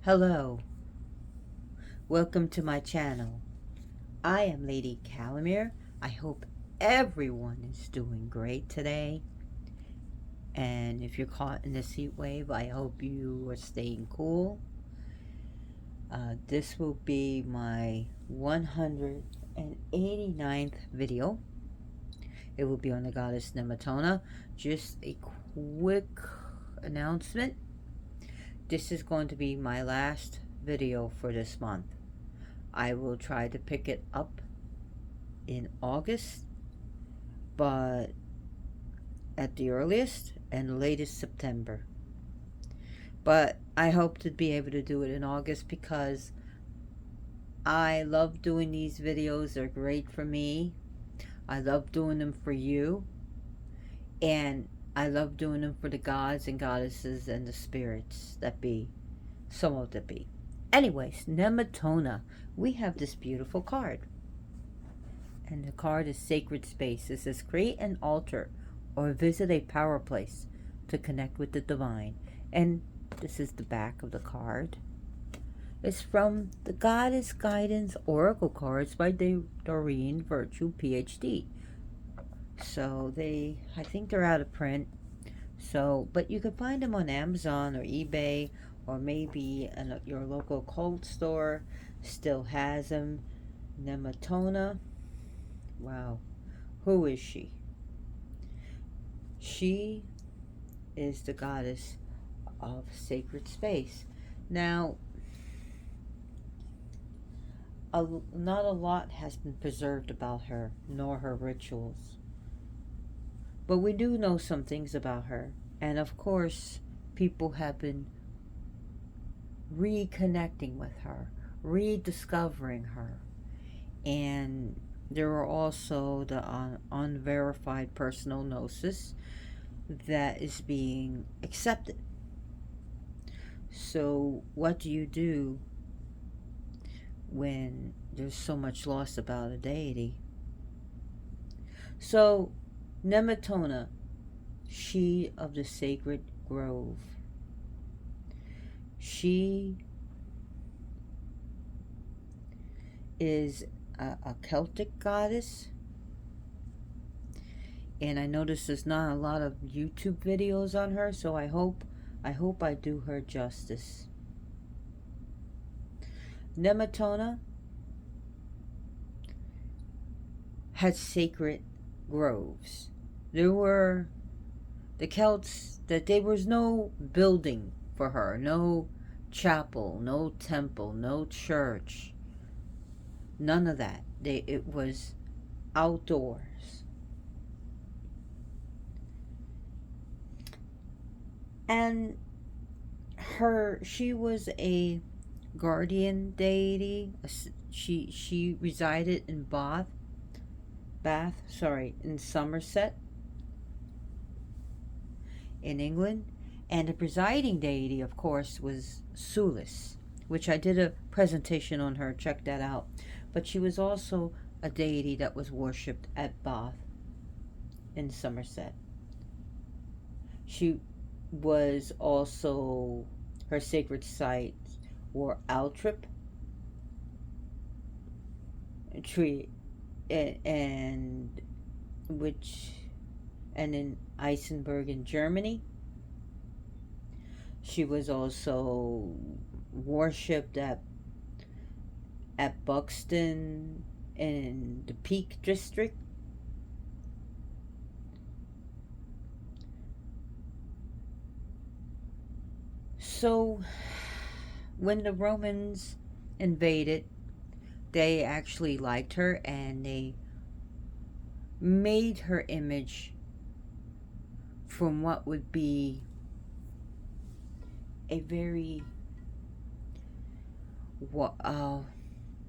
Hello, welcome to my channel. I am Lady Calamere. I hope everyone is doing great today. And if you're caught in this heat wave, I hope you are staying cool. This will be my 189th video. It will be on the goddess Nemetona. Just a quick announcement. This is going to be my last video for this month. I will try to pick it up in August, but at the earliest and latest September. But I hope to be able to do it in August because I love doing these videos. They're great for me. I love doing them for you. And I love doing them for the gods and goddesses and the spirits that be. Some of the be. Anyways, Nemetona. We have this beautiful card. And the card is Sacred Space. It says create an altar or visit a power place to connect with the divine. And this is the back of the card. It's from the Goddess Guidance Oracle Cards by Doreen Virtue, PhD. So I think they're out of print. So, but you can find them on Amazon or eBay, or maybe your local cold store still has them. Nemetona. Wow. Who is she? She is the goddess of sacred space. Now, not a lot has been preserved about her, nor her rituals. But we do know some things about her. And of course, people have been reconnecting with her, rediscovering her. And there are also the unverified personal gnosis that is being accepted. So what do you do when there's so much lost about a deity? So Nemetona, she of the sacred grove, she is a Celtic goddess, and I noticed there's not a lot of YouTube videos on her, so I hope I do her justice. Nemetona had sacred groves. There were the Celts that there was no building for her, no chapel, no temple, no church. None of that. It was outdoors. And she was a guardian deity. She resided in in Somerset, in England. And the presiding deity, of course, was Sulis, which I did a presentation on her. Check that out. But she was also a deity that was worshipped at Bath in Somerset. She was also, her sacred sites were Altrip, tree, and in Eisenberg in Germany. She was also worshipped at Buxton in the Peak District. So when the Romans invaded, they actually liked her and they made her image from what would be a very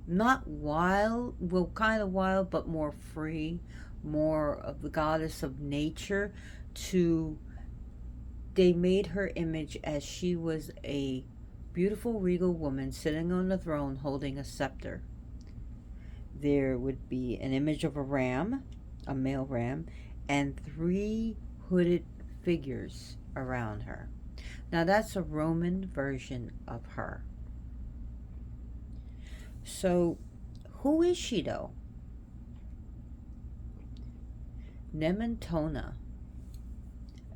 not wild, well, kind of wild, but more free, more of the goddess of nature. They made her image as she was a beautiful regal woman sitting on the throne holding a scepter. There would be an image of a ram, a male ram, and 3 hooded figures around her. Now that's a Roman version of her. So, who is she though? Nemetona.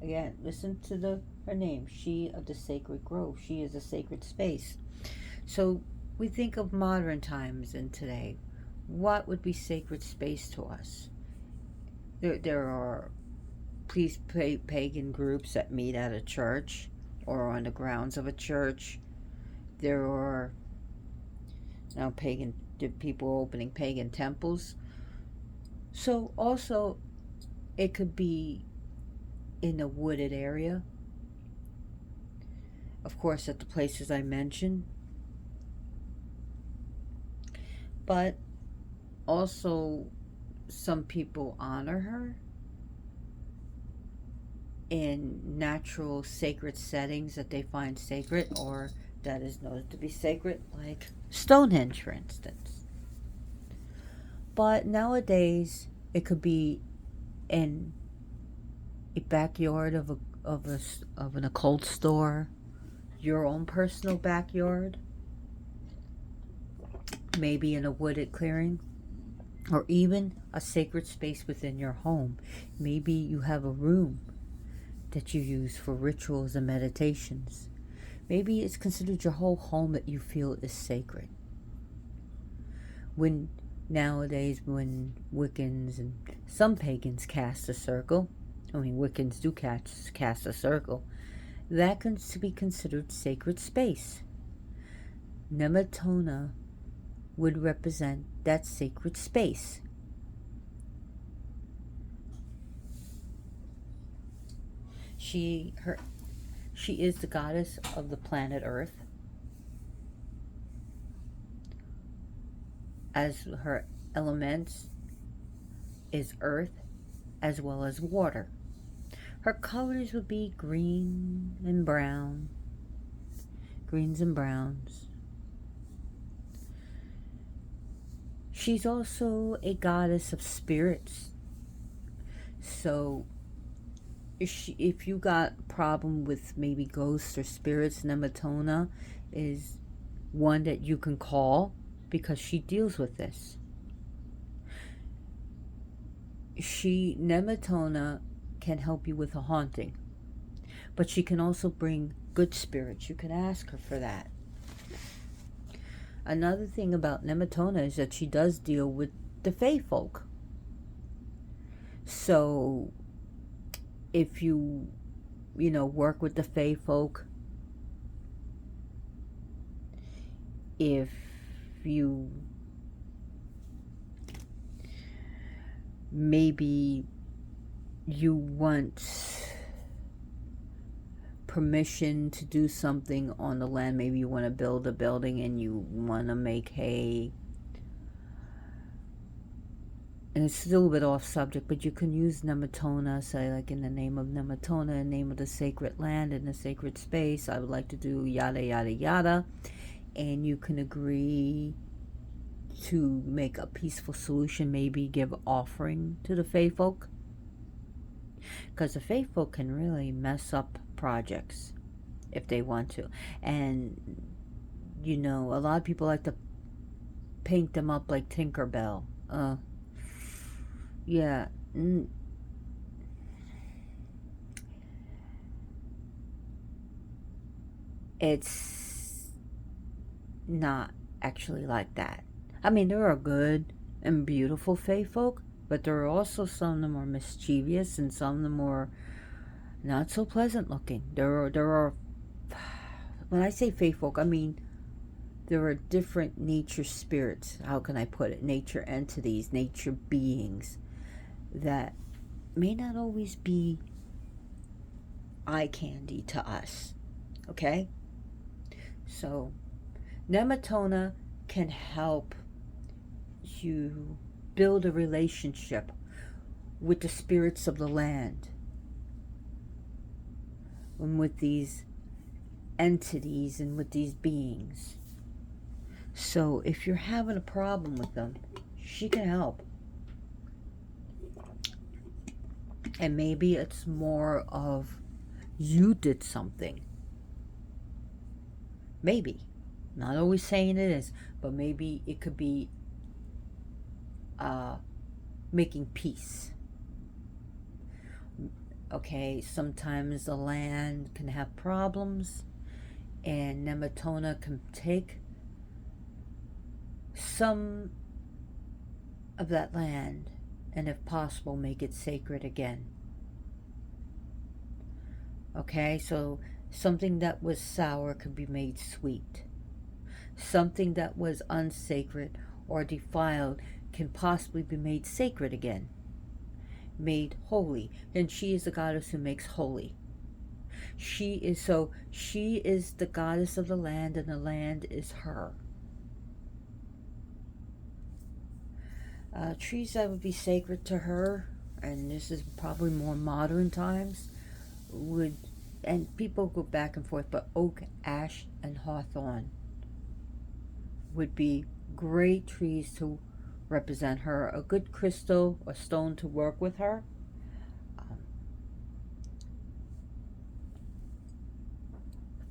Again, listen to her name. She of the sacred grove. She is a sacred space. So we think of modern times and today. What would be sacred space to us? There are pagan groups that meet at a church or on the grounds of a church. There are now pagan people opening pagan temples. So also it could be in a wooded area. Of course, at the places I mentioned. But also, some people honor her in natural sacred settings that they find sacred or that is noted to be sacred, like Stonehenge, for instance. But nowadays, it could be in a backyard of an occult store, your own personal backyard, maybe in a wooded clearing, or even a sacred space within your home. Maybe you have a room that you use for rituals and meditations. Maybe it's considered your whole home that you feel is sacred. When nowadays, when Wiccans and some pagans cast a circle, Wiccans do cast a circle, that can be considered sacred space. Nemetona would represent that sacred space. She is the goddess of the planet Earth, as her elements is earth as well as water. Her colors would be green and brown, greens and browns. She's also a goddess of spirits. So if you got a problem with maybe ghosts or spirits, Nemetona is one that you can call because she deals with this. Nemetona can help you with a haunting, but she can also bring good spirits. You can ask her for that. Another thing about Nemetona is that she does deal with the fae folk. So if you work with the fae folk, if you maybe you want permission to do something on the land, maybe you want to build a building and you want to make hay, and it's still a bit off subject, but you can use Nemetona, say like in the name of Nemetona, in the name of the sacred land and the sacred space, I would like to do yada yada yada, and you can agree to make a peaceful solution, maybe give offering to the fae folk, because the fae folk can really mess up projects if they want to. And a lot of people like to paint them up like Tinkerbell. Yeah. It's not actually like that. I mean, there are good and beautiful fae folk, but there are also some of them are mischievous and some of them are not so pleasant looking. There are when I say fae folk, I mean there are different nature spirits. How can I put it? Nature entities, nature beings that may not always be eye candy to us. Okay? So, Nemetona can help you build a relationship with the spirits of the land and with these entities and with these beings. So if you're having a problem with them, she can help. And maybe it's more of you did something. Maybe. Not always saying it is, but maybe it could be making peace. Okay, sometimes the land can have problems, and Nemetona can take some of that land and, if possible, make it sacred again. Okay, so something that was sour could be made sweet. Something that was unsacred or defiled can possibly be made sacred again, made holy. And she is the goddess who makes holy. She is the goddess of the land, and the land is her. Trees that would be sacred to her, and this is probably more modern times, would, and people go back and forth, but oak, ash, and hawthorn would be great trees to represent her. A good crystal or stone to work with her.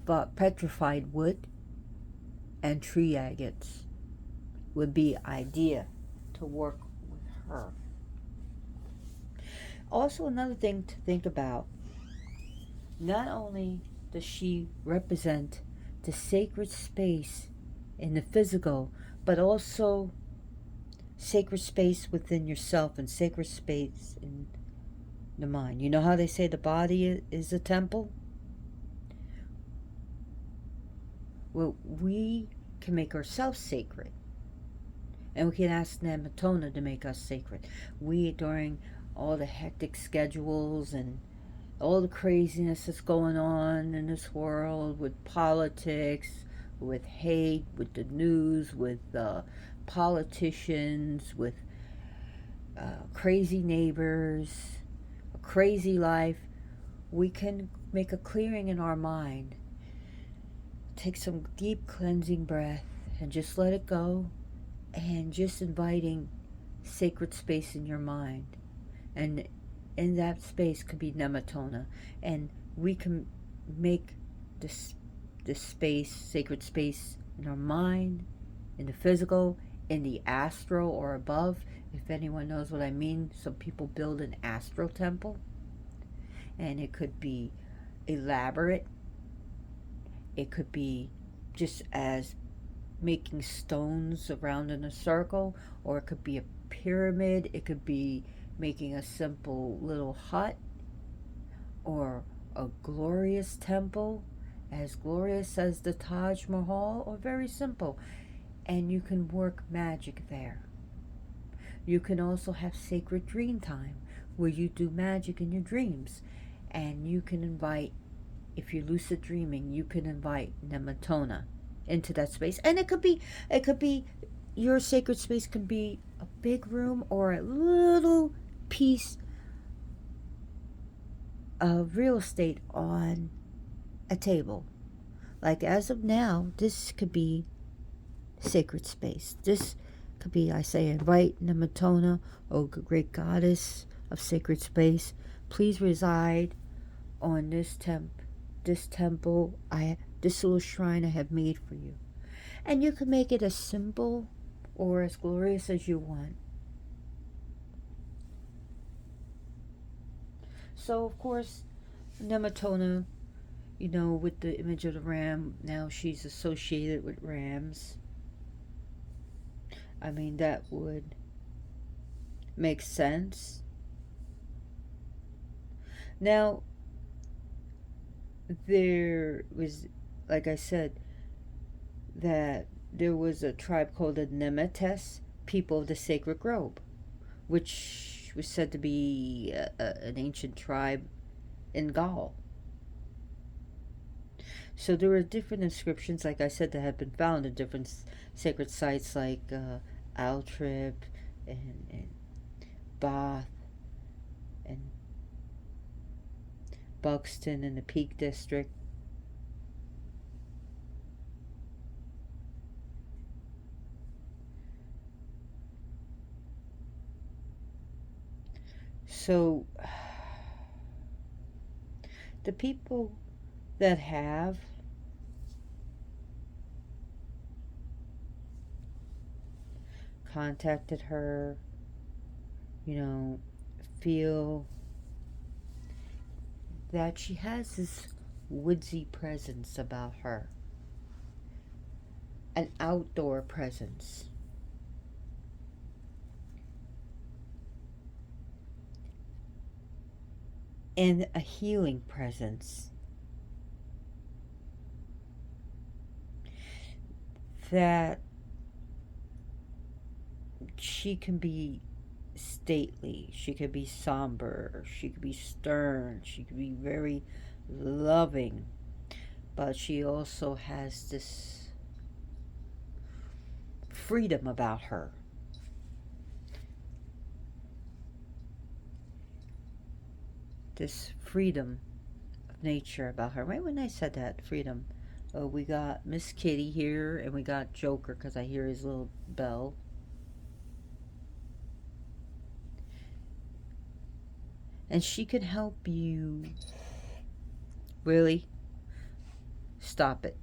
But petrified wood and tree agates would be idea to work with her. Also, another thing to think about, not only does she represent the sacred space in the physical, but also sacred space within yourself and sacred space in the mind. You know how they say the body is a temple? Well, we can make ourselves sacred, and we can ask Nemetona to make us sacred. We, during all the hectic schedules and all the craziness that's going on in this world with politics, with hate, with the news, with politicians, with crazy neighbors, a crazy life, we can make a clearing in our mind. Take some deep cleansing breath and just let it go, and just inviting sacred space in your mind. And in that space could be Nemetona, and we can make this space, sacred space, in our mind, in the physical, in the astral or above. If anyone knows what I mean, some people build an astral temple, and it could be elaborate. It could be just as making stones around in a circle, or it could be a pyramid. It could be making a simple little hut, or a glorious temple, as glorious as the Taj Mahal, or very simple. And you can work magic there. You can also have sacred dream time, where you do magic in your dreams, and you can invite, if you're lucid dreaming, you can invite Nemetona into that space. And it could be your sacred space can be a big room or a little piece of real estate on a table. Like, as of now, this could be sacred space. This could be, I say, invite Nemetona, oh great goddess of sacred space, please reside on this temple, this little shrine I have made for you. And you can make it as simple or as glorious as you want. So, of course, Nemetona, with the image of the ram, now she's associated with rams. I mean, that would make sense. Now, there was, like I said, that there was a tribe called the Nemetes, people of the sacred grove, which was said to be an ancient tribe in Gaul. So there were different inscriptions, like I said, that have been found in different sacred sites, like Altrip and Bath and Buxton in the Peak District. So the people that have contacted her, feel that she has this woodsy presence about her, an outdoor presence. And a healing presence that she can be stately, she could be somber, she could be stern, she could be very loving, but she also has this freedom about her. This freedom of nature about her. Right when I said that, freedom, we got Miss Kitty here, and we got Joker because I hear his little bell. And she can help you. Really? Stop it.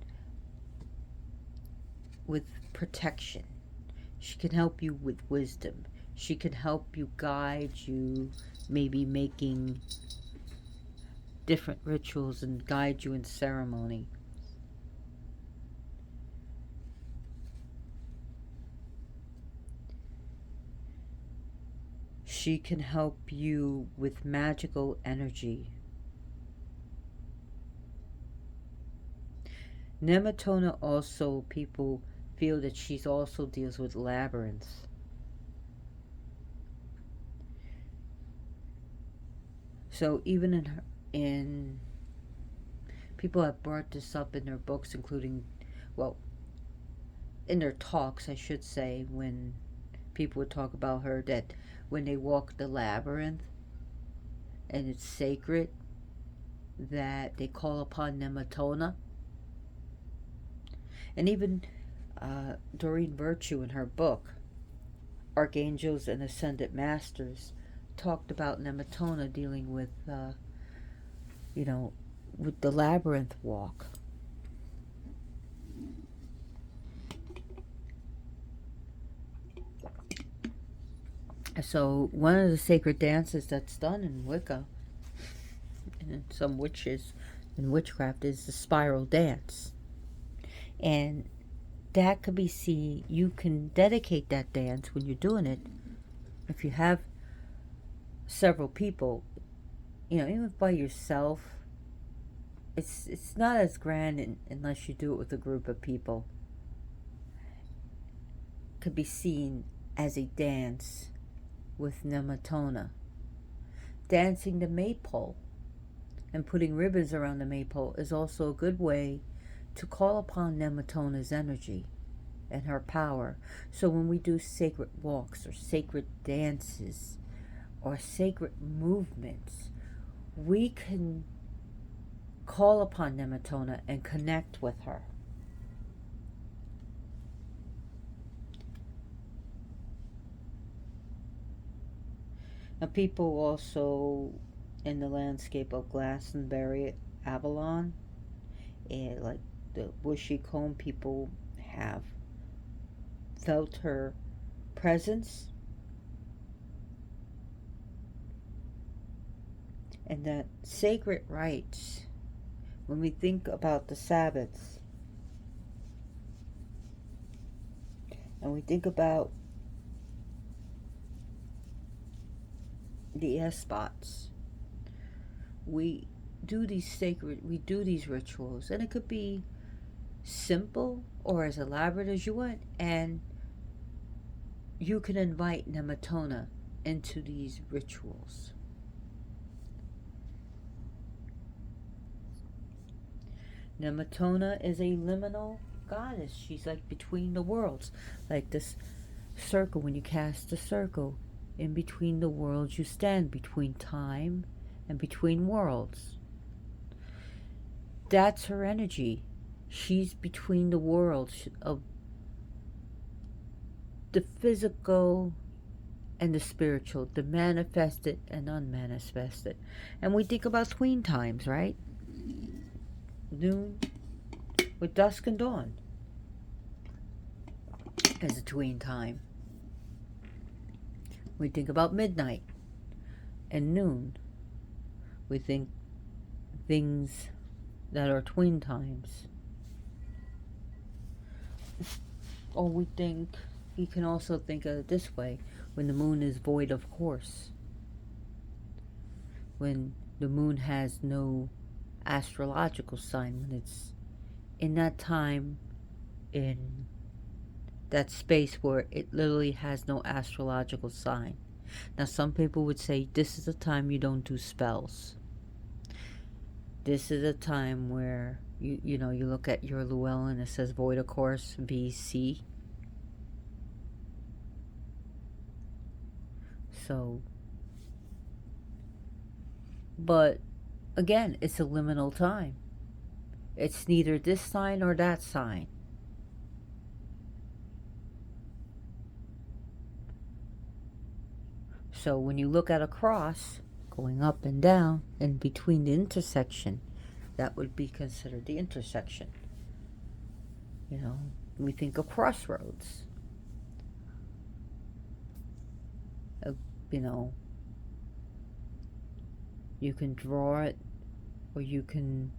With protection. She can help you with wisdom. She can help you, guide you, maybe making different rituals and guide you in ceremony. She can help you with magical energy. Nemetona also, people feel that she also deals with labyrinths. So even in people have brought this up in their books, including, well, in their talks, I should say, when people would talk about her, that when they walk the labyrinth and it's sacred, that they call upon Nemetona. And even Doreen Virtue in her book, Archangels and Ascended Masters, talked about Nemetona dealing with, with the labyrinth walk. So one of the sacred dances that's done in Wicca, and in some witches and witchcraft, is the spiral dance. And that could be seen, you can dedicate that dance when you're doing it. If you have several people, even by yourself, it's not as grand unless you do it with a group of people. It could be seen as a dance with Nemetona. Dancing the maypole and putting ribbons around the maypole is also a good way to call upon Nemetona's energy and her power. So when we do sacred walks or sacred dances or sacred movements, we can call upon Nemetona and connect with her. Now, people also in the landscape of Glastonbury, Avalon, and like the bushy comb, people have felt her presence, and that sacred rites, when we think about the Sabbaths and we think about the Espots, we do these rituals, and it could be simple or as elaborate as you want, and you can invite Nemetona into these rituals. Nemetona is a liminal goddess. She's like between the worlds, like this circle. When you cast a circle, in between the worlds you stand, between time and between worlds. That's her energy. She's between the worlds of the physical and the spiritual, the manifested and unmanifested. And we think about tween times, right? Noon with dusk and dawn is a tween time. We think about midnight and noon. We think things that are tween times. Or we can also think of it this way, when the moon is void of course. When the moon has no astrological sign, when it's in that time, in that space where it literally has no astrological sign. Now, some people would say this is a time you don't do spells. This is a time where you look at your Llewellyn, it says void of course, VC. So, but again, it's a liminal time. It's neither this sign or that sign. So when you look at a cross going up and down and between the intersection, that would be considered the intersection. We think of crossroads. You can draw it, or you can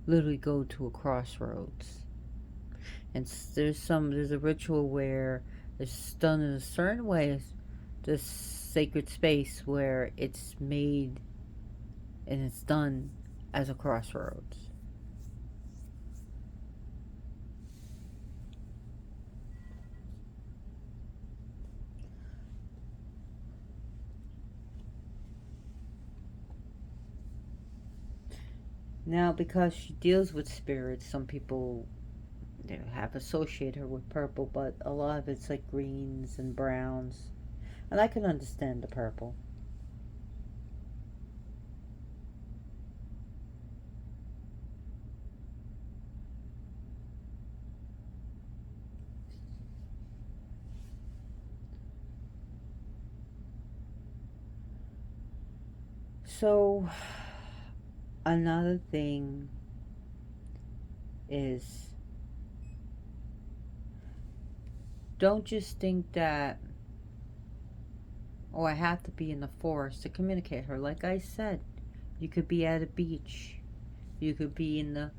literally go to a crossroads. And there's a ritual where it's done in a certain way, this sacred space where it's made and it's done as a crossroads. Now, because she deals with spirits, some people have associated her with purple, but a lot of it's like greens and browns. And I can understand the purple. So, another thing is, don't just think that, oh, I have to be in the forest to communicate her. Like I said, you could be at a beach. You could be in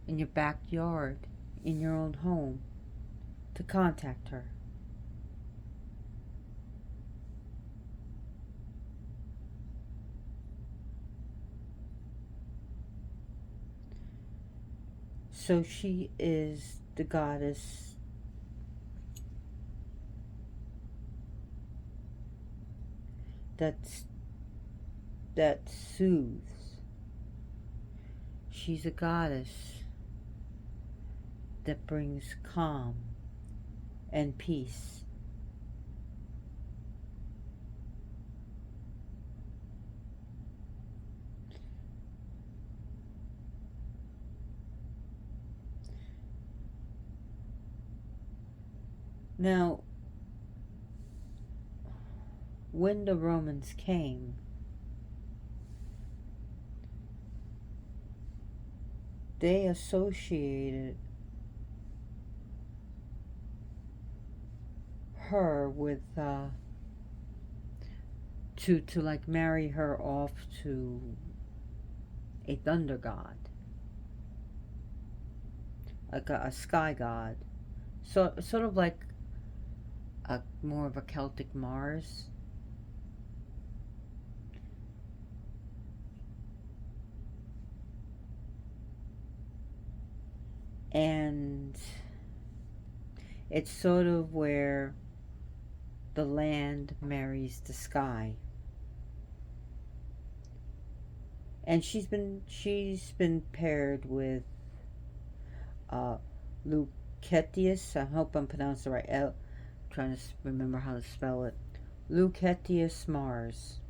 your backyard, in your own home, to contact her. So she is the goddess that soothes. She's a goddess that brings calm and peace. Now, when the Romans came, they associated her with to like marry her off to a thunder god, like a sky god, so sort of like more of a Celtic Mars. And it's sort of where the land marries the sky. And she's been paired with Lucretius. I hope I'm pronouncing it right. Trying to remember how to spell it. Lucretius Mars,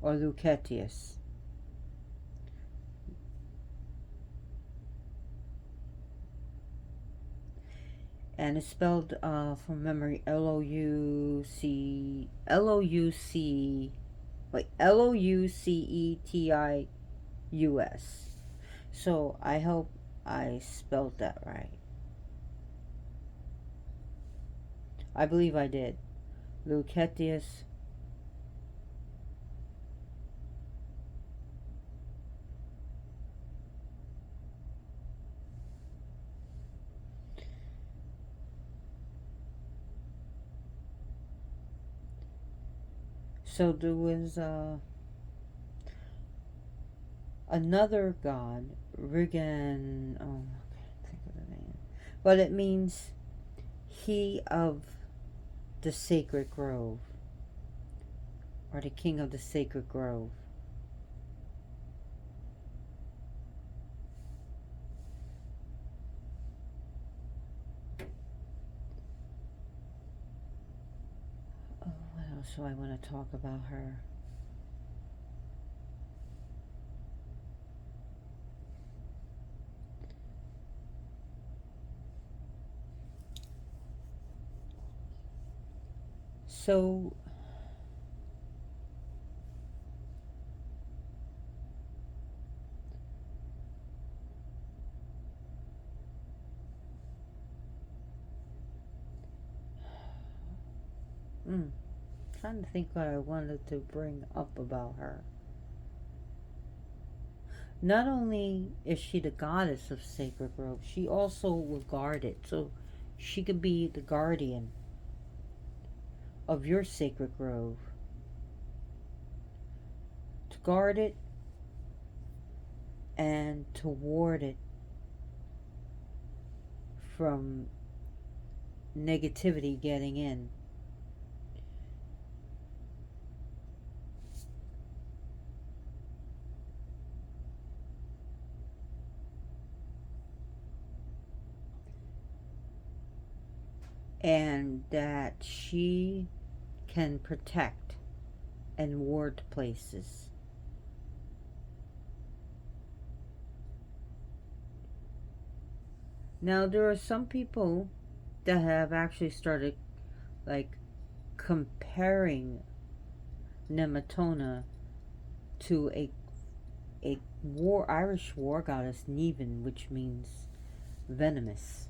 or Lucretius. And it's spelled from memory Loucetius. So I hope I spelled that right. I believe I did. Lucretius. So there was another god, Rigan. Oh, I can't think of the name. But it means he of the sacred grove, or the king of the sacred grove. Oh, what else do I want to talk about her? So, trying to think what I wanted to bring up about her. Not only is she the goddess of Sacred Grove, she also will guard it. So she could be the guardian of your Sacred Grove. To guard it and to ward it from negativity getting in. And that she can protect and ward places. Now, there are some people that have actually started like comparing Nemetona to a Irish war goddess, Neven, which means venomous.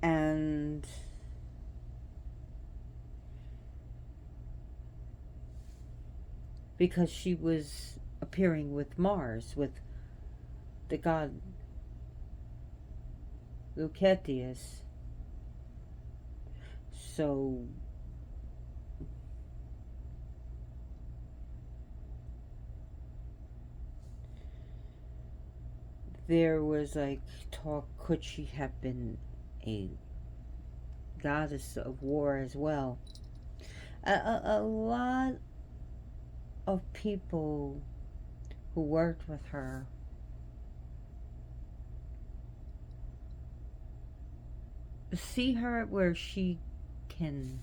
And because she was appearing with Mars, with the god Lucretius, so there was like talk, could she have been a goddess of war as well? A lot of people who worked with her see her where she can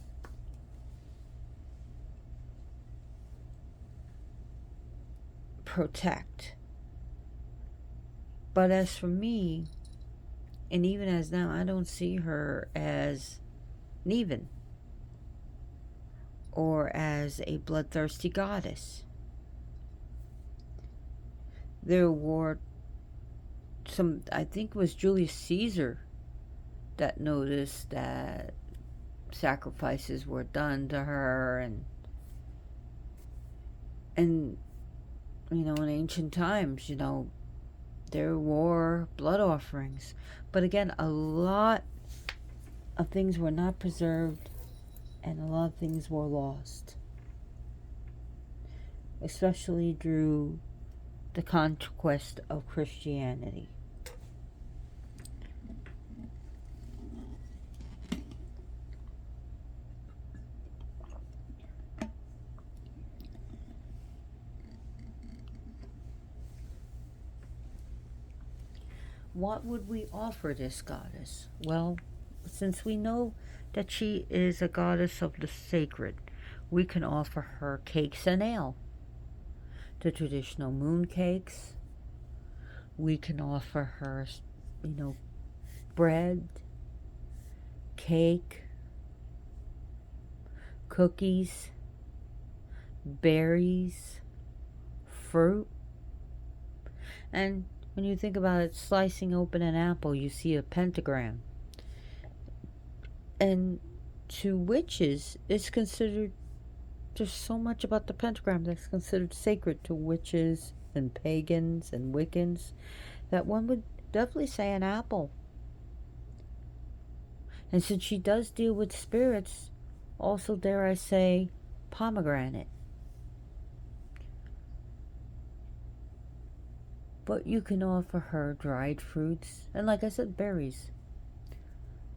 protect. But as for me, and even as now, I don't see her as Neven or as a bloodthirsty goddess. There were some, I think it was Julius Caesar that noticed that sacrifices were done to her, and you know, in ancient times, you know, there were blood offerings. But again, a lot of things were not preserved and a lot of things were lost, especially through the conquest of Christianity. What would we offer this goddess? Well, since we know that she is a goddess of the sacred, we can offer her cakes and ale. The traditional moon cakes. We can offer her, you know, bread, cake, cookies, berries, fruit. And when you think about it, slicing open an apple, you see a pentagram. And to witches, it's considered, there's so much about the pentagram that's considered sacred to witches and pagans and Wiccans that one would definitely say an apple. And since she does deal with spirits, also dare I say pomegranate. But you can offer her dried fruits, and like I said, berries.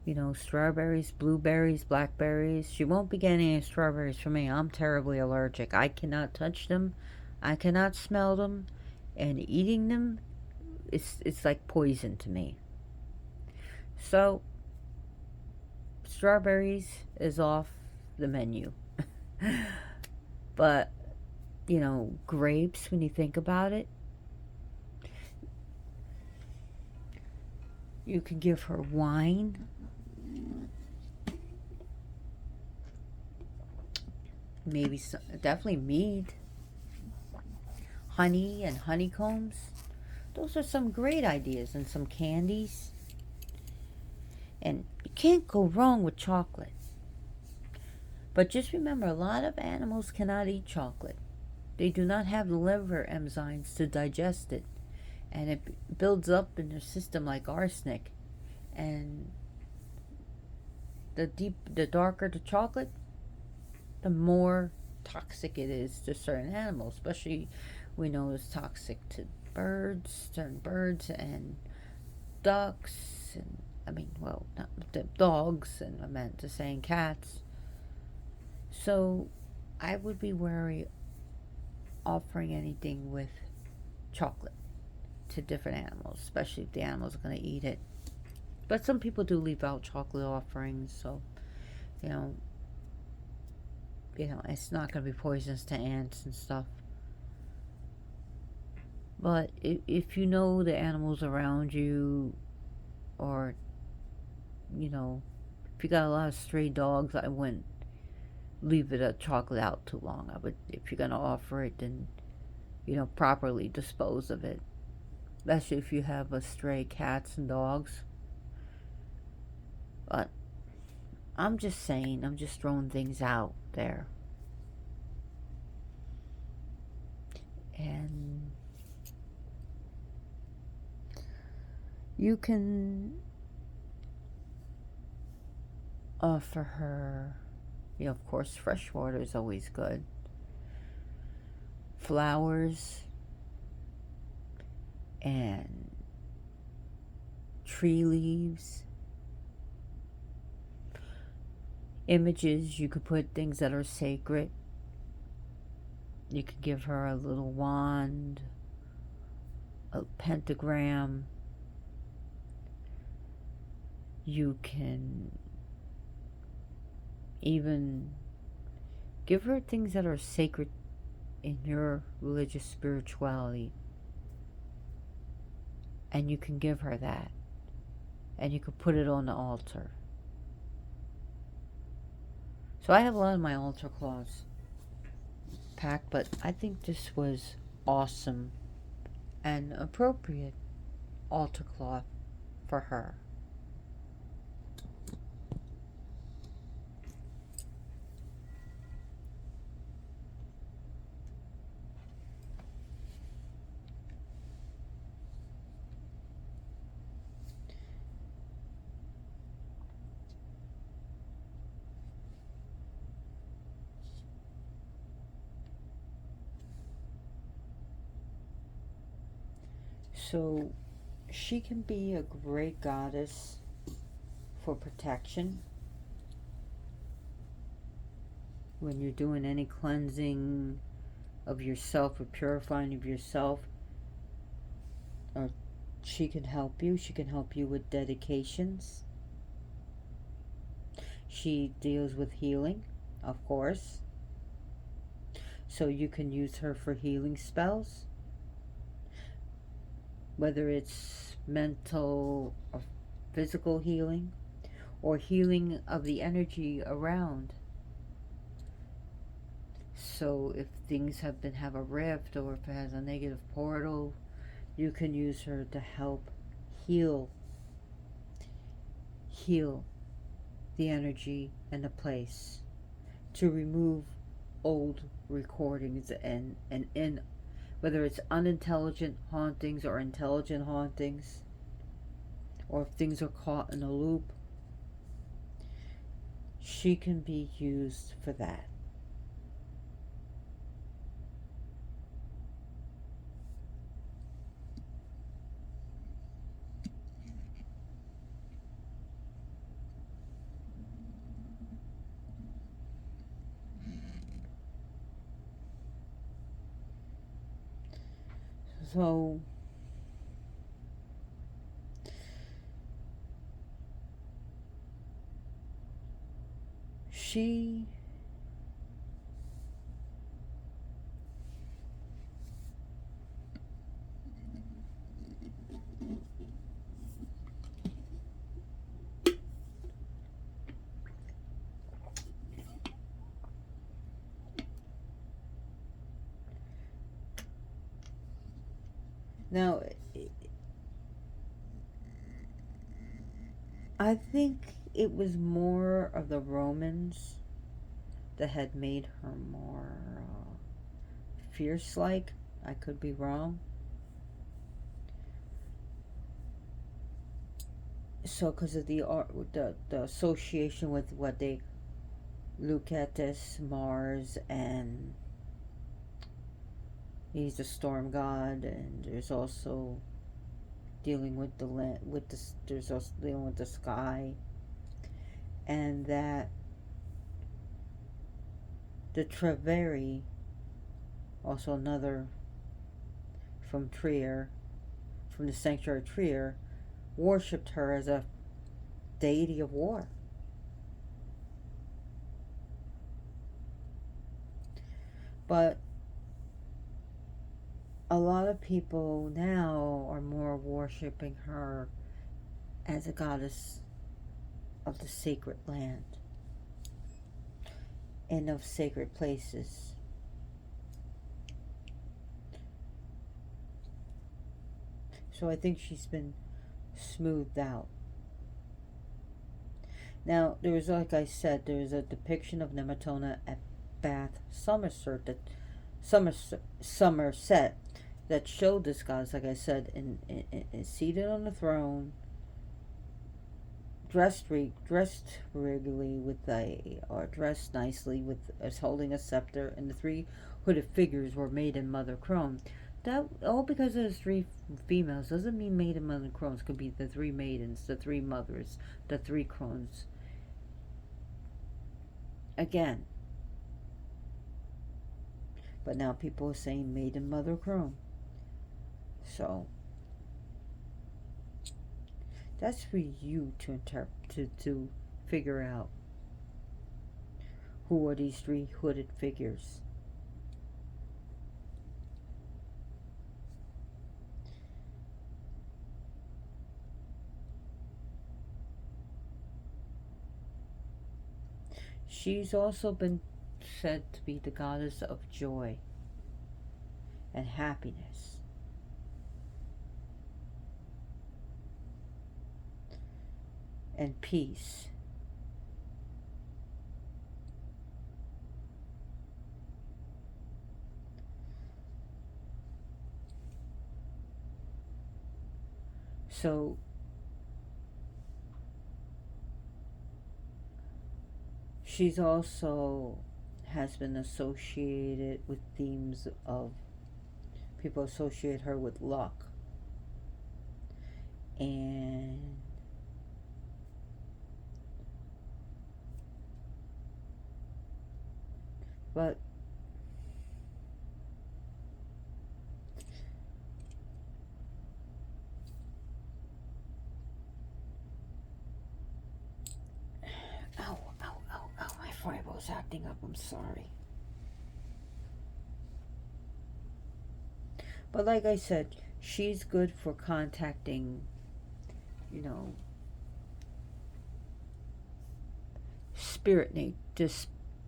You know, strawberries, blueberries, blackberries. She won't be getting any strawberries from me. I'm terribly allergic. I cannot touch them. I cannot smell them. And eating them, it's like poison to me. So, strawberries is off the menu. But, you know, grapes, when you think about it, you can give her wine. Maybe some, definitely mead. Honey and honeycombs. Those are some great ideas. And some candies. And you can't go wrong with chocolate. But just remember, a lot of animals cannot eat chocolate. They do not have the liver enzymes to digest it. And it builds up in their system like arsenic. And the darker the chocolate, the more toxic it is to certain animals. Especially, we know it's toxic to birds, certain birds and ducks, and not the dogs, and I meant to say cats. So I would be wary offering anything with chocolate to different animals, especially if the animals are going to eat it. But some people do leave out chocolate offerings, so you know, it's not going to be poisonous to ants and stuff. But if you know the animals around you, or if you got a lot of stray dogs, I wouldn't leave the chocolate out too long. I would, if you're going to offer it, then properly dispose of it, especially if you have a stray cats and dogs. But I'm just saying, I'm just throwing things out there. And you can offer her, of course, fresh water is always good. Flowers and tree leaves. Images, you could put things that are sacred. You could give her a little wand, a pentagram. You can even give her things that are sacred in your religious spirituality. And you can give her that. And you could put it on the altar. So I have a lot of my altar cloths packed, but I think this was awesome and appropriate altar cloth for her. So she can be a great goddess for protection. When you're doing any cleansing of yourself or purifying of yourself, or she can help you. She can help you with dedications. She deals with healing, of course. So you can use her for healing spells. Whether it's mental or physical healing, or healing of the energy around. So if things have a rift, or if it has a negative portal, you can use her to help heal heal the energy and the place, to remove old recordings, and in whether it's unintelligent hauntings or intelligent hauntings, or if things are caught in a loop, she can be used for that. So she now, I think it was more of the Romans that had made her more fierce like. I could be wrong. So because of the art, the association with what they look at as Mars, and he's a storm god, and there's also dealing with the land, with the, there's also dealing with the sky, and that the Treveri, also another from Trier, from the sanctuary of Trier, worshipped her as a deity of war. But a lot of people now are more worshipping her as a goddess of the sacred land and of sacred places. So I think she's been smoothed out. Now, there was, like I said, there was a depiction of Nemetona at Bath, Somerset, that showed this goddess, like I said, seated on the throne, dressed regularly or dressed nicely, with as holding a scepter, and the three hooded figures were made in mother chrome. That all because there's three females doesn't mean made in mother chromes. Could be the three maidens, the three mothers, the three crones. Again, but now people are saying made in mother chrome. So that's for you to interpret, to figure out who are these three hooded figures. She's also been said to be the goddess of joy and happiness. And peace. So she's also has been associated with themes of, people associate her with luck, and but ow, my fiber's acting up, I'm sorry. But like I said, she's good for contacting, spirit nature,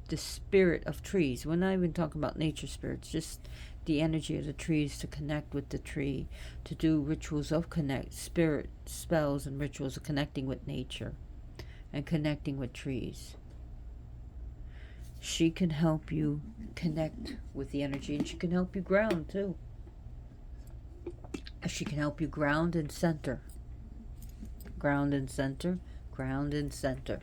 the spirit of trees. We're not even talking about nature spirits, just the energy of the trees, to connect with the tree, to do rituals of connect, spirit spells and rituals of connecting with nature and connecting with trees. She can help you connect with the energy, and she can help you ground too. She can help you ground and center. Ground and center, ground and center.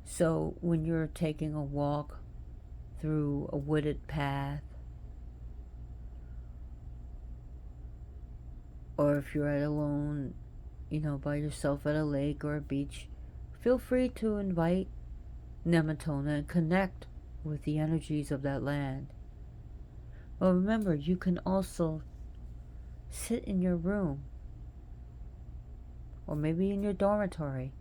So when you're taking a walk through a wooded path, or if you're at alone, by yourself at a lake or a beach, feel free to invite Nemetona and connect with the energies of that land. Well, remember, you can also sit in your room or maybe in your dormitory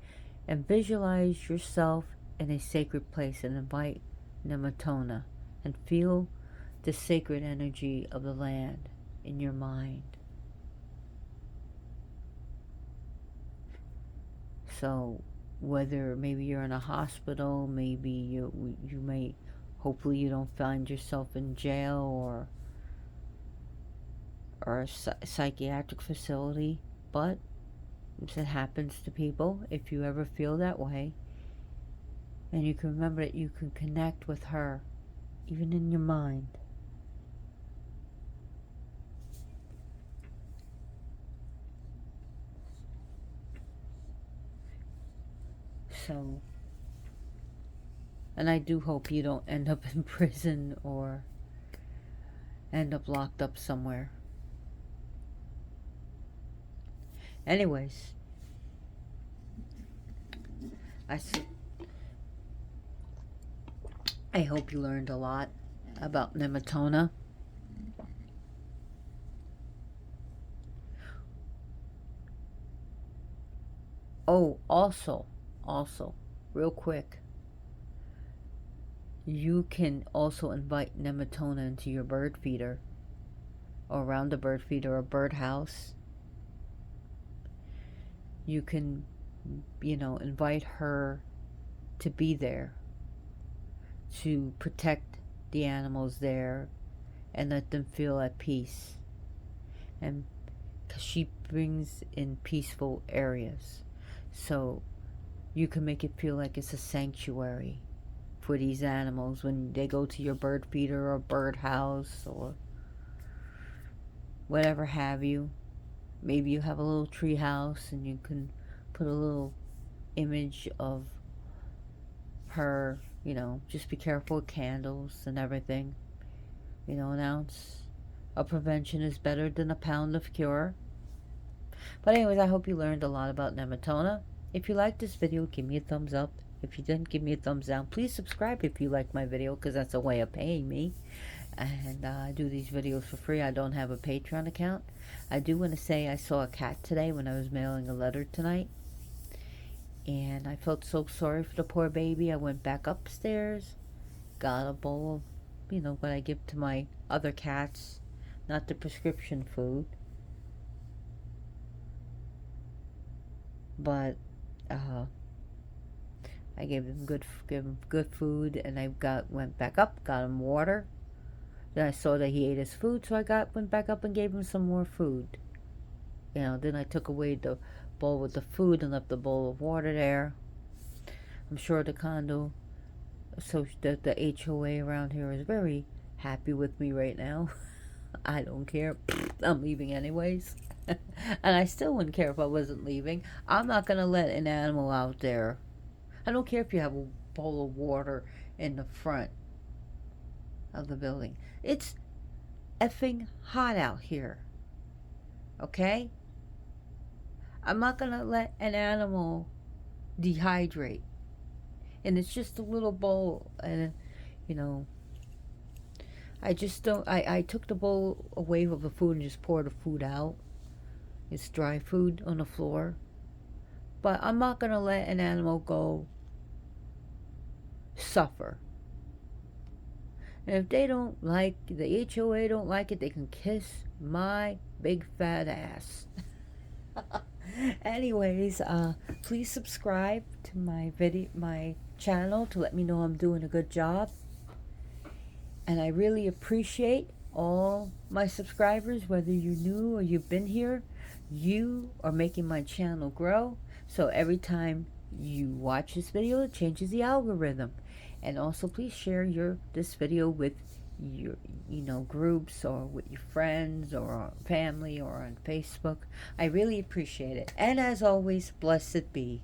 and visualize yourself in a sacred place and invite Nemetona and feel the sacred energy of the land in your mind. So whether maybe you're in a hospital, maybe you may, hopefully you don't find yourself in jail or a psychiatric facility, but it happens to people. If you ever feel that way, and you can remember that you can connect with her even in your mind. So, and I do hope you don't end up in prison or end up locked up somewhere. Anyways, I hope you learned a lot about Nemetona. Oh, also, real quick, you can also invite Nemetona into your bird feeder, or around the bird feeder or bird house. You can, invite her to be there, to protect the animals there and let them feel at peace. And because she brings in peaceful areas, so you can make it feel like it's a sanctuary for these animals when they go to your bird feeder or bird house or whatever have you. Maybe you have a little tree house and you can put a little image of her, just be careful with candles and everything. An ounce of prevention is better than a pound of cure. But anyways, I hope you learned a lot about Nemetona. If you liked this video, give me a thumbs up. If you didn't, give me a thumbs down. Please subscribe if you like my video, because that's a way of paying me. And I do these videos for free. I don't have a Patreon account. I do want to say I saw a cat today when I was mailing a letter tonight. And I felt so sorry for the poor baby. I went back upstairs, got a bowl of, what I give to my other cats. Not the prescription food. But I gave him good food, and I went back up, got him water. Then I saw that he ate his food, so I went back up and gave him some more food. Then I took away the bowl with the food and left the bowl of water there. I'm sure the condo, so the HOA around here is very happy with me right now. I don't care. I'm leaving anyways. And I still wouldn't care if I wasn't leaving. I'm not going to let an animal out there. I don't care if you have a bowl of water in the front of the building. It's effing hot out here. Okay? I'm not going to let an animal dehydrate. And it's just a little bowl. And, I just don't. I took the bowl away from the food and just poured the food out. It's dry food on the floor. But I'm not going to let an animal go suffer. And if they don't like, the HOA don't like it, they can kiss my big fat ass. Anyways, please subscribe to my channel to let me know I'm doing a good job. And I really appreciate all my subscribers, whether you're new or you've been here. You are making my channel grow. So every time you watch this video, it changes the algorithm. And also, please share this video with your groups, or with your friends or family, or on Facebook. I really appreciate it. And as always, blessed be.